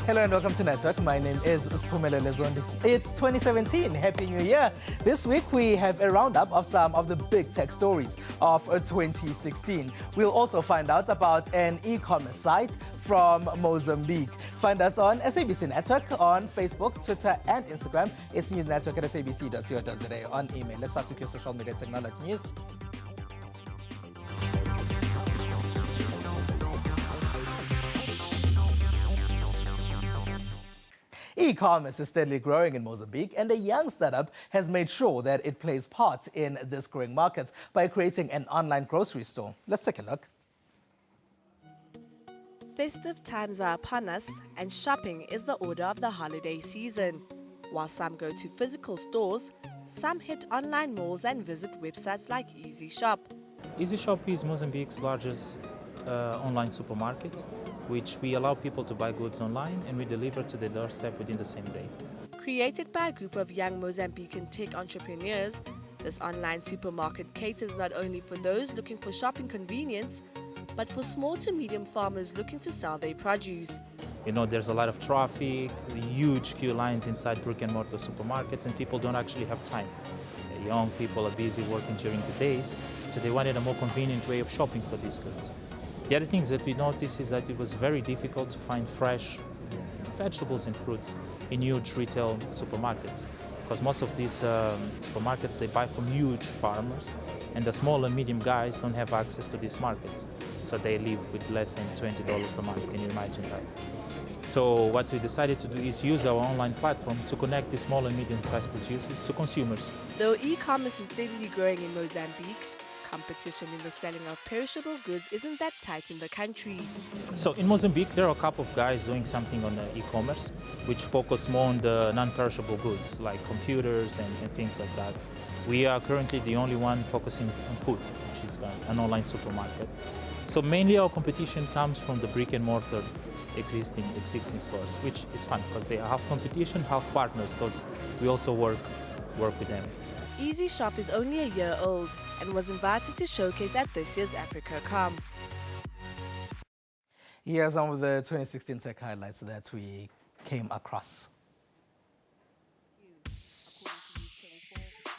Hello and welcome to Network. My name is Spumelele Zondi. It's 2017. Happy New Year. This week we have a roundup of some of the big tech stories of 2016. We'll also find out about an e-commerce site from Mozambique. Find us on SABC Network on Facebook, Twitter and Instagram. It's newsnetwork@sabc.co.za on email. Let's start with your social media technology news. E-commerce is steadily growing in Mozambique, and a young startup has made sure that it plays part in this growing market by creating an online grocery store. Let's take a look. Festive times are upon us, and shopping is the order of the holiday season. While some go to physical stores, some hit online malls and visit websites like EasyShop. EasyShop is Mozambique's largest online supermarket, which we allow people to buy goods online and we deliver to their doorstep within the same day. Created by a group of young Mozambican tech entrepreneurs, this online supermarket caters not only for those looking for shopping convenience, but for small to medium farmers looking to sell their produce. You know, there's a lot of traffic, huge queue lines inside brick and mortar supermarkets, and people don't actually have time. Young people are busy working during the days, so they wanted a more convenient way of shopping for these goods. The other things that we noticed is that it was very difficult to find fresh vegetables and fruits in huge retail supermarkets, because most of these supermarkets, they buy from huge farmers, and the small and medium guys don't have access to these markets, so they live with less than $20 a month. Can you imagine that? So what we decided to do is use our online platform to connect the small and medium-sized producers to consumers. Though e-commerce is steadily growing in Mozambique, competition in the selling of perishable goods isn't that tight in the country. So in Mozambique, there are a couple of guys doing something on e-commerce, which focus more on the non-perishable goods, like computers and things like that. We are currently the only one focusing on food, which is an online supermarket. So mainly our competition comes from the brick and mortar existing stores, which is fun because they are half competition, half partners, because we also work with them. EasyShop is only a year old and was invited to showcase at this year's AfricaCom. Here are some of the 2016 tech highlights that we came across.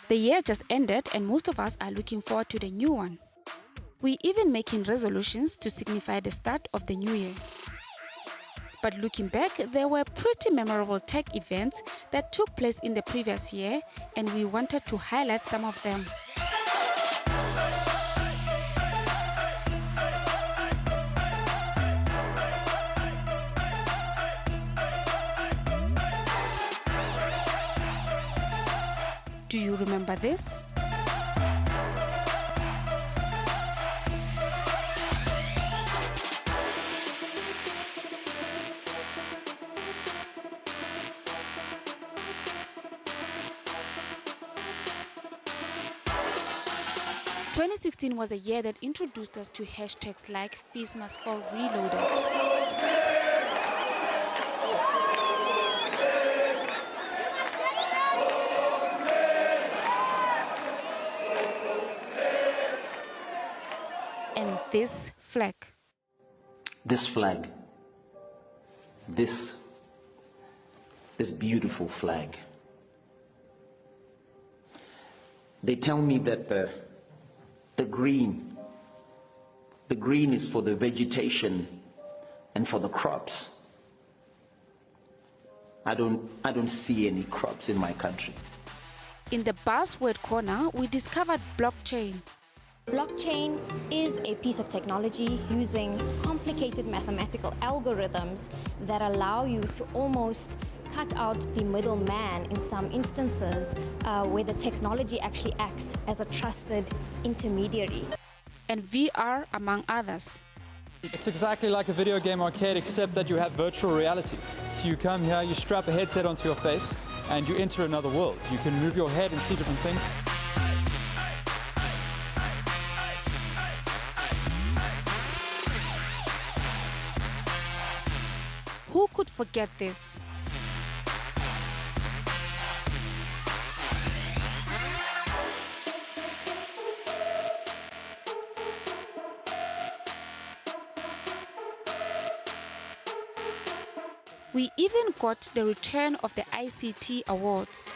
The year just ended and most of us are looking forward to the new one. We're even making resolutions to signify the start of the new year. But looking back, there were pretty memorable tech events that took place in the previous year, and we wanted to highlight some of them. Do you remember this? '16 was a year that introduced us to hashtags like Fees Must Fall Reloaded. And this flag. This flag. This beautiful flag. They tell me that the green is for the vegetation and for the crops. I don't see any crops in my country. In the buzzword corner, we discovered blockchain. Blockchain is a piece of technology using complicated mathematical algorithms that allow you to almost cut out the middleman in some instances where the technology actually acts as a trusted intermediary. And VR, among others. It's exactly like a video game arcade, except that you have virtual reality. So you come here, you strap a headset onto your face, and you enter another world. You can move your head and see different things. Who could forget this? We even got the return of the ICT awards.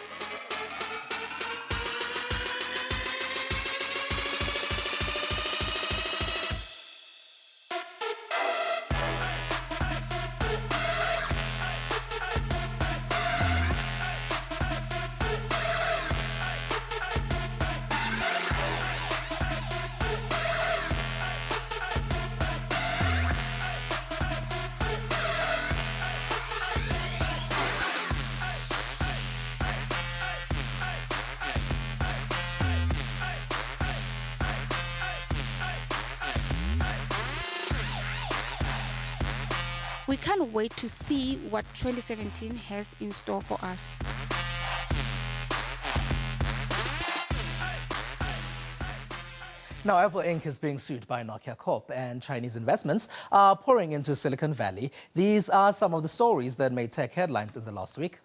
We can't wait to see what 2017 has in store for us. Now, Apple Inc. is being sued by Nokia Corp, and Chinese investments are pouring into Silicon Valley. These are some of the stories that made tech headlines in the last week.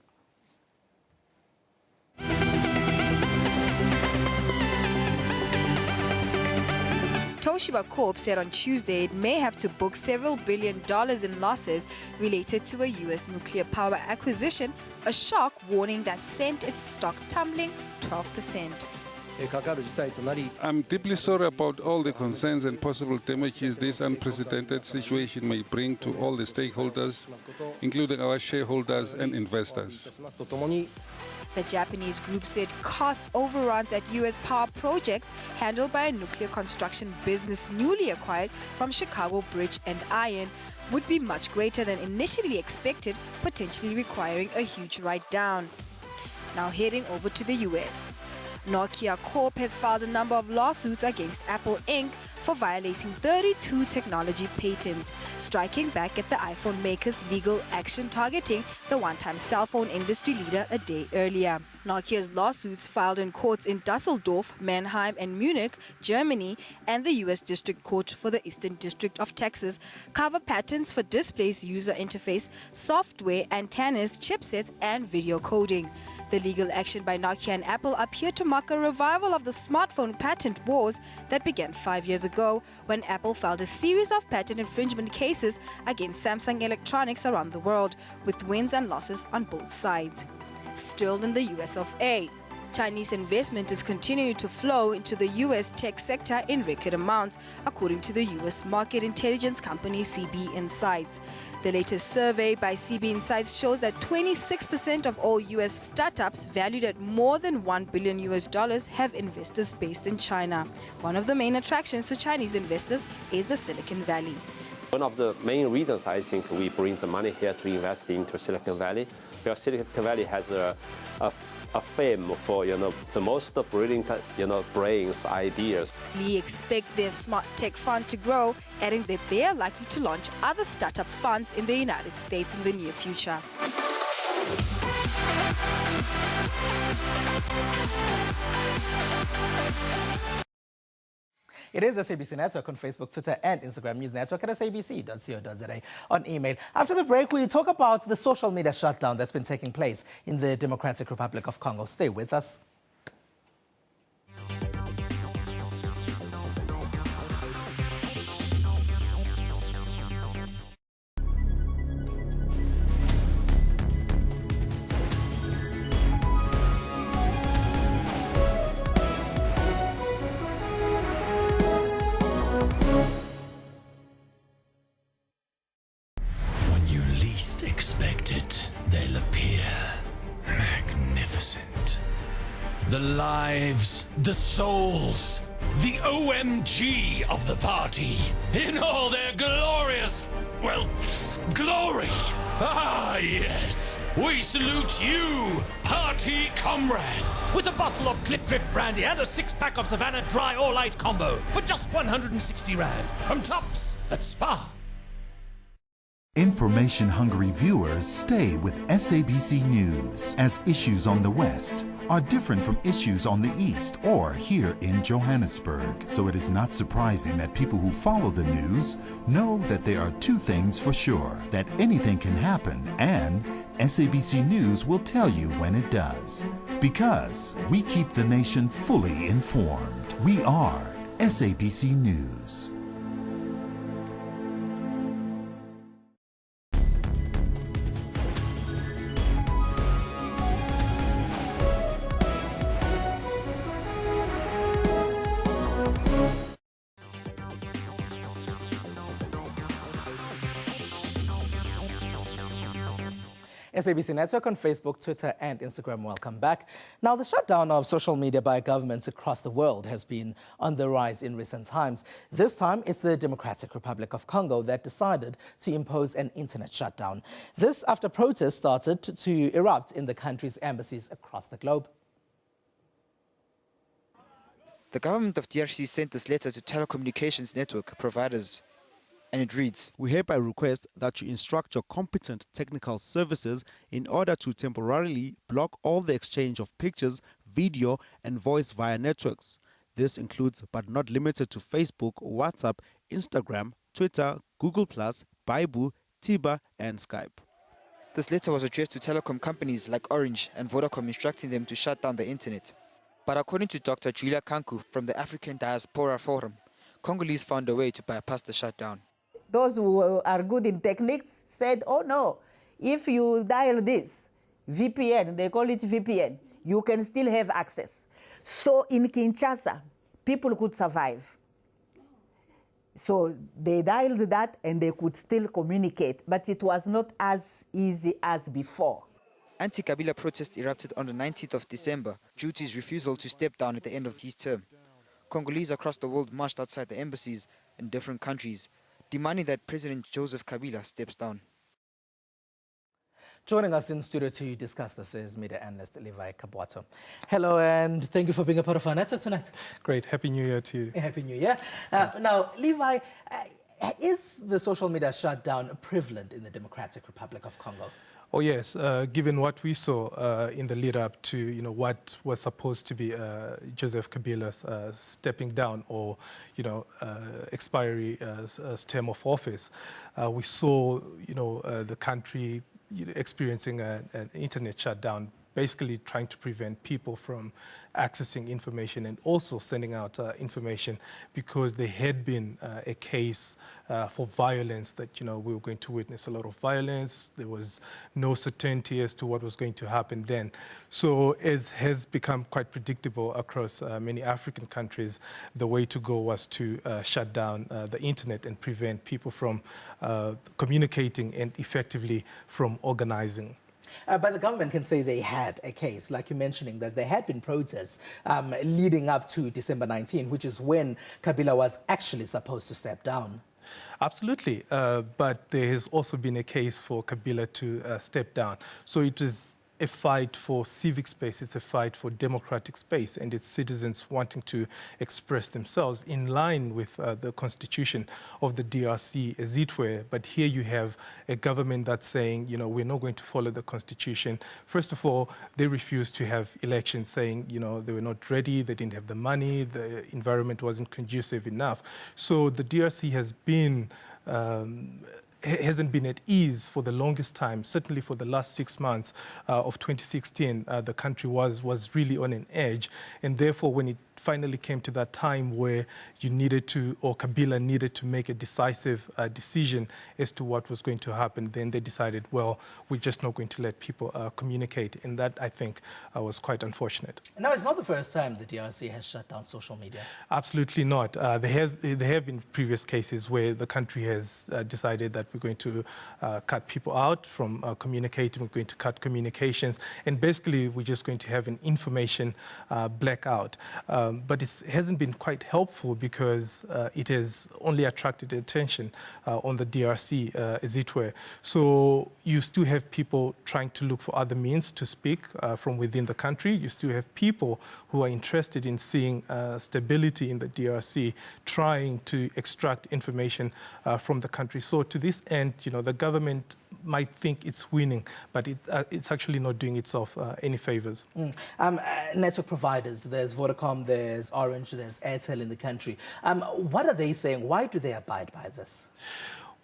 Toshiba Corp said on Tuesday it may have to book several $1 billion in losses related to a U.S. nuclear power acquisition, a shock warning that sent its stock tumbling 12%. I'm deeply sorry about all the concerns and possible damages this unprecedented situation may bring to all the stakeholders, including our shareholders and investors. The Japanese group said cost overruns at U.S. power projects handled by a nuclear construction business newly acquired from Chicago Bridge and Iron would be much greater than initially expected, potentially requiring a huge write-down. Now heading over to the U.S. Nokia Corp has filed a number of lawsuits against Apple Inc. for violating 32 technology patents, striking back at the iPhone maker's legal action targeting the one-time cell phone industry leader a day earlier. Nokia's lawsuits filed in courts in Dusseldorf, Mannheim and Munich, Germany, and the U.S. District Court for the Eastern District of Texas cover patents for displays, user interface, software, antennas, chipsets, and video coding. The legal action by Nokia and Apple appeared to mark a revival of the smartphone patent wars that began 5 years ago when Apple filed a series of patent infringement cases against Samsung Electronics around the world, with wins and losses on both sides. Still in the US of A, Chinese investment is continuing to flow into the U.S. tech sector in record amounts, according to the U.S. market intelligence company CB Insights. The latest survey by CB Insights shows that 26% of all U.S. startups valued at more than $1 billion have investors based in China. One of the main attractions to Chinese investors is the Silicon Valley. One of the main reasons I think we bring the money here to invest into Silicon Valley, because Silicon Valley has a fame for the most brilliant brains, ideas. Lee expects their smart tech fund to grow, adding that they are likely to launch other startup funds in the United States in the near future. It is the SABC Network on Facebook, Twitter, and Instagram News Network at sabc.co.za on email. After the break, we talk about the social media shutdown that's been taking place in the Democratic Republic of Congo. Stay with us. They'll appear magnificent. The lives, the souls, the OMG of the party, in all their glorious, glory. Ah, yes. We salute you, party comrade, with a bottle of Clipdrift brandy and a 6-pack of Savannah Dry or Light combo for just 160 Rand from Tops at Spa. Information-hungry viewers stay with SABC News, as issues on the West are different from issues on the East or here in Johannesburg. So it is not surprising that people who follow the news know that there are two things for sure: that anything can happen, and SABC News will tell you when it does. Because we keep the nation fully informed. We are SABC News. SABC Network on Facebook, Twitter and Instagram. Welcome back. Now, the shutdown of social media by governments across the world has been on the rise in recent times. This time, it's the Democratic Republic of Congo that decided to impose an internet shutdown. This after protests started to erupt in the country's embassies across the globe. The government of DRC sent this letter to telecommunications network providers, and it reads, "We hereby request that you instruct your competent technical services in order to temporarily block all the exchange of pictures, video and voice via networks. This includes but not limited to Facebook, WhatsApp, Instagram, Twitter, Google+, Baibu, Tiba and Skype." This letter was addressed to telecom companies like Orange and Vodacom, instructing them to shut down the internet. But according to Dr. Julia Kanku from the African Diaspora Forum, Congolese found a way to bypass the shutdown. Those who are good in techniques said, oh no, if you dial this, VPN, they call it VPN, you can still have access. So in Kinshasa, people could survive. So they dialed that and they could still communicate, but it was not as easy as before. Anti-Kabila protests erupted on the 19th of December due to his refusal to step down at the end of his term. Congolese across the world marched outside the embassies in different countries, demanding that President Joseph Kabila steps down. Joining us in studio to discuss this is media analyst Levi Kabwato. Hello and thank you for being a part of our network tonight. Great. Happy New Year to you. Happy New Year. Now, Levi, is the social media shutdown prevalent in the Democratic Republic of Congo? Oh yes, given what we saw in the lead up to what was supposed to be Joseph Kabila's stepping down or expiry term of office, we saw the country experiencing an internet shutdown, basically trying to prevent people from accessing information and also sending out information, because there had been a case for violence that we were going to witness a lot of violence. There was no certainty as to what was going to happen then. So as has become quite predictable across many African countries, the way to go was to shut down the internet and prevent people from communicating and effectively from organizing. But the government can say they had a case, like you're mentioning, that there had been protests leading up to December 19, which is when Kabila was actually supposed to step down. Absolutely, but there has also been a case for Kabila to step down. So it is a fight for civic space, it's a fight for democratic space, and it's citizens wanting to express themselves in line with the constitution of the DRC, as it were. But here you have a government that's saying, we're not going to follow the constitution. First of all, they refused to have elections, saying, they were not ready, they didn't have the money, the environment wasn't conducive enough. So the DRC has been hasn't been at ease for the longest time. Certainly for the last 6 months of 2016, the country was really on an edge. And therefore, when it finally came to that time where you needed to, or Kabila needed to make a decisive decision as to what was going to happen, then they decided, well, we're just not going to let people communicate. And that, I think, was quite unfortunate. Now, it's not the first time the DRC has shut down social media. Absolutely not. There have been previous cases where the country has decided that we're going to cut people out from communicating, we're going to cut communications, and basically we're just going to have an information blackout. But it hasn't been quite helpful because it has only attracted attention on the DRC, as it were. So you still have people trying to look for other means to speak from within the country. You still have people who are interested in seeing stability in the DRC, trying to extract information from the country. So to this end, the government might think it's winning, but it's actually not doing itself any favors. Network providers, there's Vodacom, there's Orange, there's Airtel in the country. What are they saying? Why do they abide by this?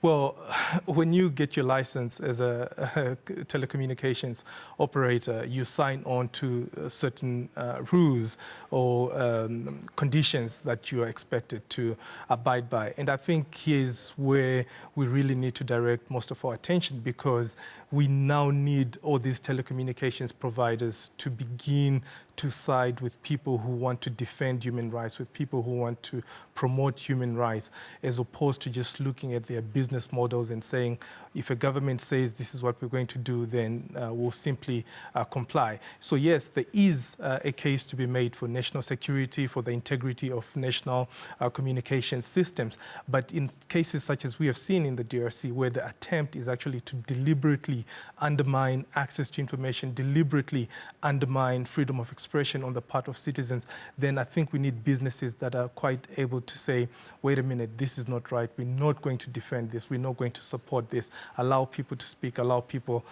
Well, when you get your license as a telecommunications operator, you sign on to certain rules or conditions that you are expected to abide by. And I think here's where we really need to direct most of our attention, because we now need all these telecommunications providers to begin to side with people who want to defend human rights, with people who want to promote human rights, as opposed to just looking at their business models and saying, if a government says this is what we're going to do, then we'll simply comply. So yes, there is a case to be made for national security, for the integrity of national communication systems. But in cases such as we have seen in the DRC, where the attempt is actually to deliberately undermine access to information, deliberately undermine freedom of expression on the part of citizens, then I think we need businesses that are quite able to say, wait a minute, this is not right. We're not going to defend this. We're not going to support this. Allow people to speak, allow people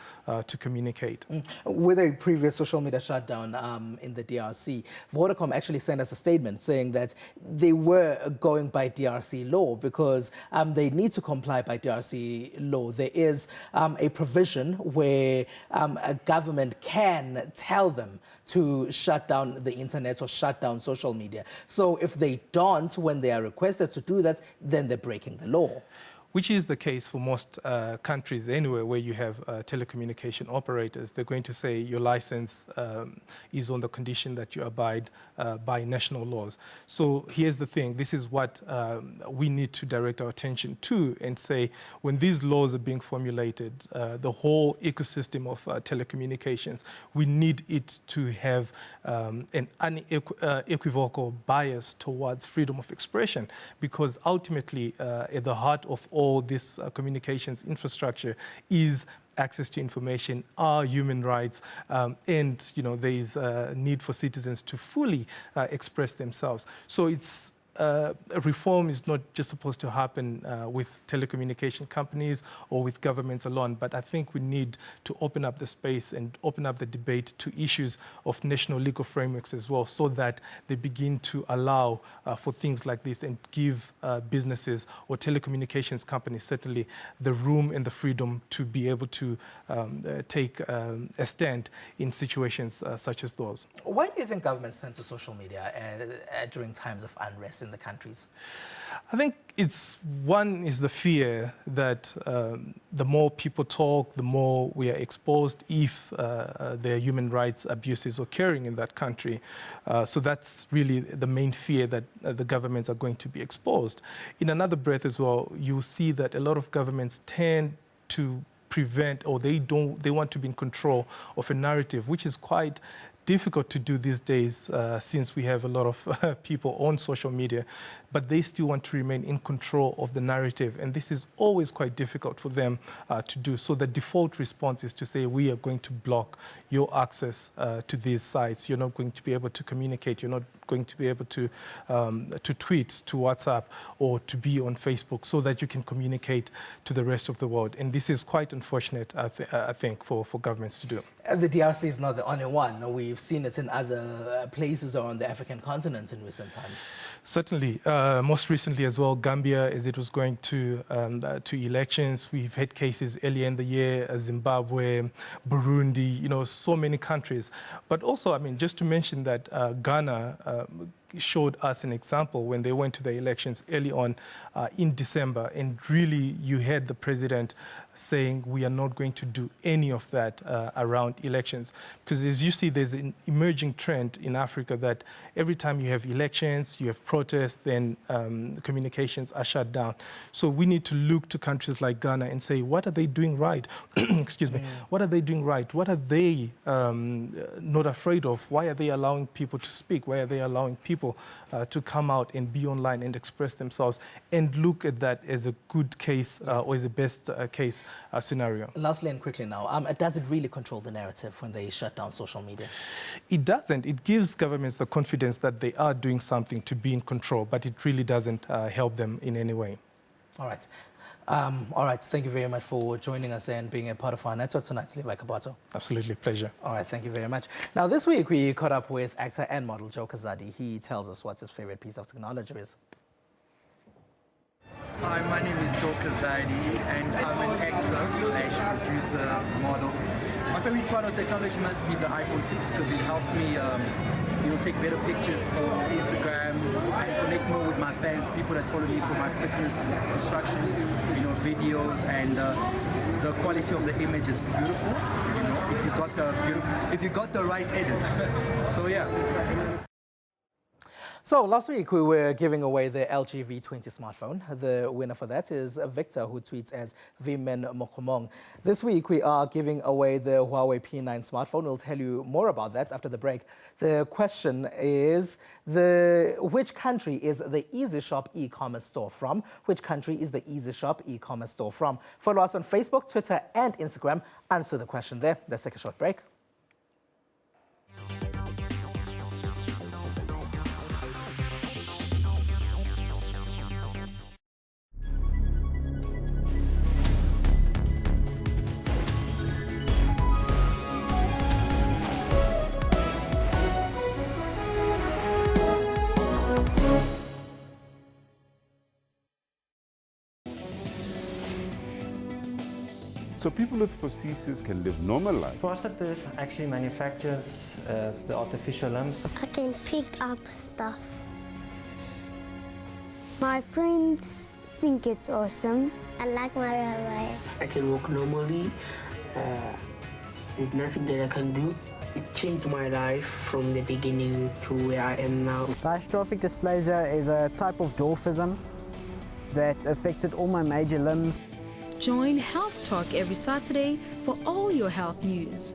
to communicate. With a previous social media shutdown in the DRC, Vodacom actually sent us a statement saying that they were going by DRC law because they need to comply by DRC law. There is a provision where a government can tell them to shut down the internet or shut down social media. So if they don't, when they are requested to do that, then they're breaking the law. Which is the case for most countries anywhere where you have telecommunication operators. They're going to say your license is on the condition that you abide by national laws. So here's the thing. This is what we need to direct our attention to and say, when these laws are being formulated, the whole ecosystem of telecommunications, we need it to have an unequivocal bias towards freedom of expression, because ultimately at the heart of all this communications infrastructure is access to information, are human rights, and there is a need for citizens to fully express themselves. So it's reform is not just supposed to happen with telecommunication companies or with governments alone, but I think we need to open up the space and open up the debate to issues of national legal frameworks as well, so that they begin to allow for things like this and give businesses or telecommunications companies certainly the room and the freedom to be able to take a stand in situations such as those. Why do you think governments turn to social media during times of unrest in the countries? I think one is the fear that the more people talk, the more we are exposed if there are human rights abuses occurring in that country. So that's really the main fear, that the governments are going to be exposed. In another breath as well, you see that a lot of governments tend to prevent, or they want to be in control of a narrative, which is quite difficult to do these days since we have a lot of people on social media, but they still want to remain in control of the narrative. And this is always quite difficult for them to do. So the default response is to say, we are going to block your access to these sites. You're not going to be able to communicate. You're not going to be able to tweet, to WhatsApp, or to be on Facebook, so that you can communicate to the rest of the world. And this is quite unfortunate, I think, for governments to do. The DRC is not the only one. We've seen it in other places around the African continent in recent times. Certainly. Most recently as well, Gambia, as it was going to elections. We've had cases earlier in the year, Zimbabwe, Burundi, so many countries. But also, I mean, just to mention that Ghana showed us an example when they went to the elections early on in December, and really you had the president saying we are not going to do any of that around elections. Because as you see, there's an emerging trend in Africa that every time you have elections, you have protests, then communications are shut down. So we need to look to countries like Ghana and say, what are they doing right? Excuse me. What are they doing right? What are they not afraid of? Why are they allowing people to speak? Why are they allowing people to come out and be online and express themselves, and look at that as a good case or as a best case scenario. Lastly and quickly now, does it really control the narrative when they shut down social media? It doesn't. It gives governments the confidence that they are doing something to be in control, but it really doesn't help them in any way. All right. All right. Thank you very much for joining us and being a part of our network tonight, Levi Kabato. Absolutely. Pleasure. All right. Thank you very much. Now, this week we caught up with actor and model Joe Kazadi. He tells us what his favorite piece of technology is. Hi, my name is Joe Kazadi, and I'm an actor, producer, model. My favorite part of technology must be the iPhone 6 because it helps me take better pictures for Instagram and connect more with my fans, people that follow me for my fitness instructions, videos, and the quality of the image is beautiful, if you got the right edit. So yeah. So last week we were giving away the LG V20 smartphone. The winner for that is Victor, who tweets as Vimen Mokomong. This week we are giving away the Huawei P9 smartphone. We'll tell you more about that after the break. The question is, which country is the EasyShop e-commerce store from? Which country is the EasyShop e-commerce store from? Follow us on Facebook, Twitter and Instagram. Answer the question there. Let's take a short break. So people with prosthesis can live normal life. Prosthesis actually manufactures the artificial limbs. I can pick up stuff. My friends think it's awesome. I like my Huawei. I can walk normally. There's nothing that I can do. It changed my life from the beginning to where I am now. Dystrophic dysplasia is a type of dwarfism that affected all my major limbs. Join Health Talk every Saturday for all your health news.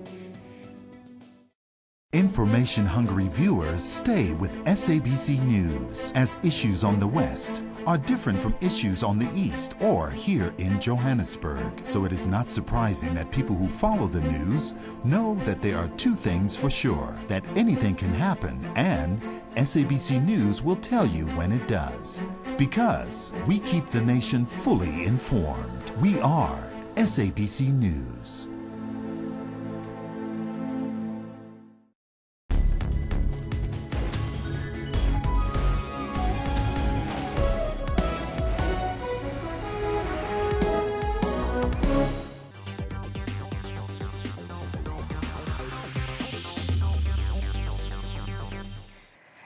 Information-hungry viewers stay with SABC News, as issues on the West are different from issues on the East or here in Johannesburg. So it is not surprising that people who follow the news know that there are two things for sure: that anything can happen, and SABC News will tell you when it does. Because we keep the nation fully informed. We are SABC News.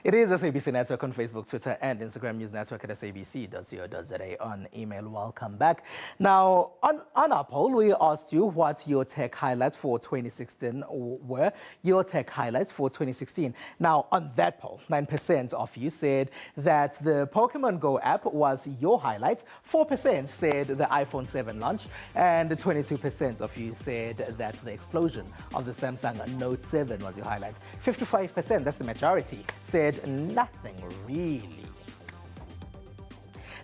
It is SABC Network on Facebook, Twitter, and Instagram. News Network at sabc.co.za on email. Welcome back. Now, on our poll, we asked you what your tech highlights for 2016 were. Your tech highlights for 2016. Now, on that poll, 9% of you said that the Pokemon Go app was your highlight. 4% said the iPhone 7 launch, and 22% of you said that the explosion of the Samsung Note 7 was your highlight. 55%, that's the majority, said nothing really.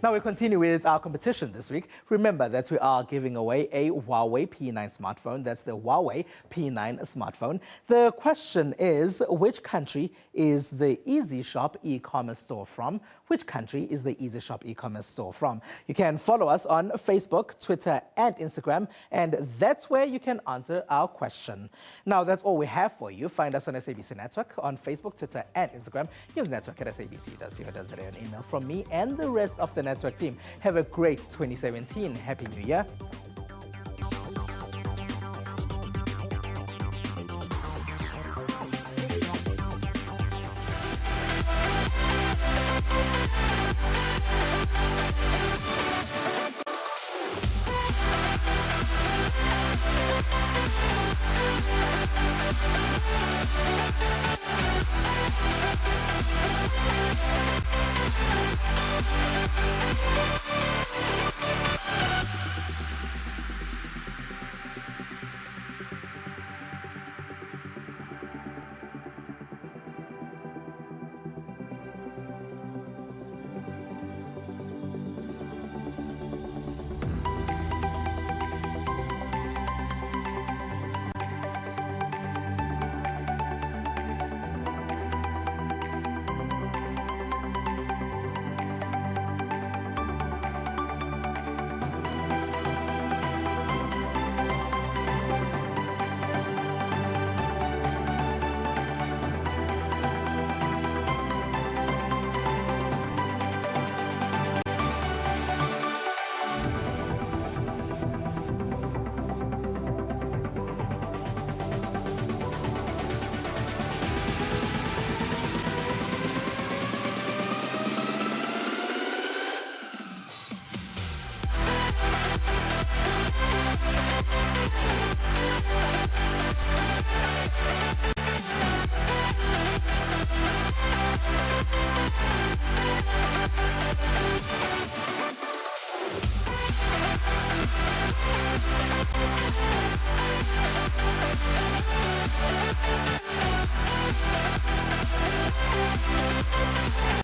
Now we continue with our competition this week. Remember that we are giving away a Huawei P9 smartphone. That's the Huawei P9 smartphone. The question is, which country is the EasyShop e-commerce store from? Which country is the EasyShop e-commerce store from? You can follow us on Facebook, Twitter, and Instagram, and that's where you can answer our question. Now that's all we have for you. Find us on SABC Network on Facebook, Twitter, and Instagram. Use network at sabc.co.za on email from me and the rest of the network team. Have a great 2017. Happy New Year.